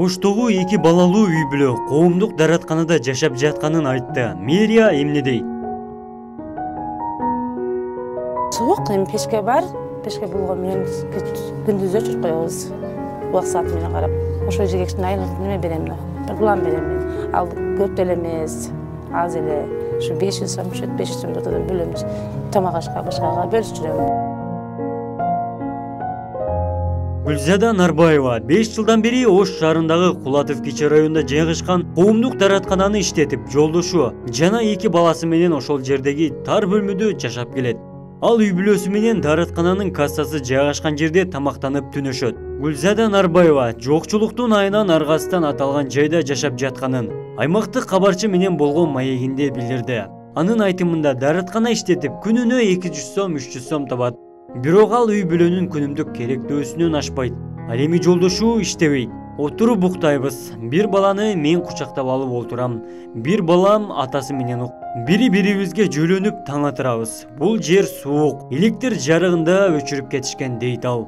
Оштогу 2 балалуу үй бүлө коомдук даратканада жашап жатканын айтты. Мэрия эмне дейт? Суык, пешке бар. Пешке болгон менен күндүз өчүрүп коебуз. Убак сааты менен карап. Ошол жерге кичине айлык неме берем да. Бир план берем мен. Ал көп деле эмес. Аз эле ушу 500 сом, 500 сом ортодон бөлөм. Тамак ашка, башкага бөлүшүп жүрөм. Гүлзада Нарбаева 5 жылдан бери Ош шаарындагы Кулатов кичи районунда жайгашкан коомдук дараткананы иштетип, жолдошу жана 2 баласы менен ошол жердеги тар бөлмөдө жашап келет. Ал үй бүлөсү менен дараткананын кассасы жайгашкан жерде тамактанып түнөшөт. Гүлзада Нарбаева жокчулуктун айынан аргасынан аталган жайда жашап жатканын аймактык кабарчы менен болгон маегинде билдирди. Анын айтымында дараткана иштетип күнүнө 200 сом, 300 сом табат. Бирок ал үй бүлөнүн күнүмдүк керектөөсүнөн ашпайт. Ал эми жолдошу иштебейт. Отуруп буктайбыз. Бир баланы мен кучактап алып отурам. Бир балам атасы менен бири-бирибизге жөлөнүп таң атырабыз. Бул жер суук. Электр жарыгында өчүрүп кетишкен дейт ал.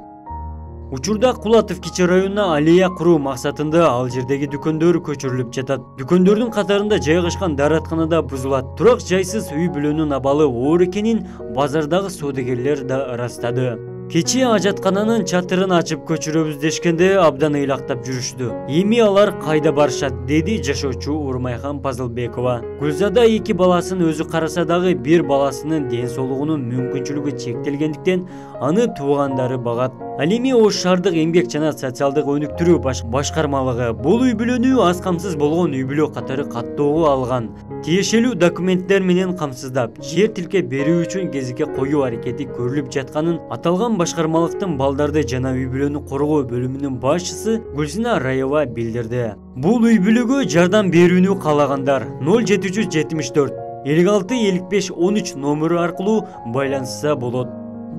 Учурда Кулатов кичи районуна алия куруу максатында ал жердеги дүкөндөр көчүрүлүп жатат. Дүкөндөрдүн катарында жайгашкан даратканада бузулат. Турак жайсыз үй бүлөнүн абалы оор экенин базардагы соодагерлер да ырастады. Кечээ ажаткананын чатырын ачып көчүрөбүз дешкенде абдан ыйлактап жүрүштү. Эми алар кайда барышат, деди жашоочу Урмайхан Пазылбекова. Гүлзада 2 баласын өзү караса дагы бир баласынын ден соолугунун мүмкүнчүлүгү чектелгендиктен аны туугандары багат. Ал эми Ош шаардык эмгек жана социалдык өнүктүрүү башкармалыгы бул үй бүлөнү аз камсыз болгон үй бүлө катары каттоого алган. Тиешелүү документтер менен камсыздап, жер тилке берүү үчүн кезекке коюу аракети көрүлүп жатканын аталган башкармалыктын балдарды жана үй бүлөнү коргоо бөлүмүнүн башчысы Гүлзина Раева билдирди. Бул үй бүлөгө жардам берүүнү каалагандар 0774 56 55 13 номеру аркылуу байланышса болот.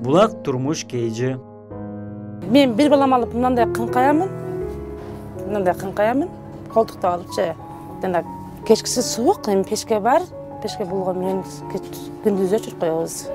Булак турмуш кейжи. Мен бир балам алып мындай кыңкаямын. Колтукта алыпчы. Кечкиси суук, пешке бар. Пешке болгон менен күндүз өчүрүп коебуз.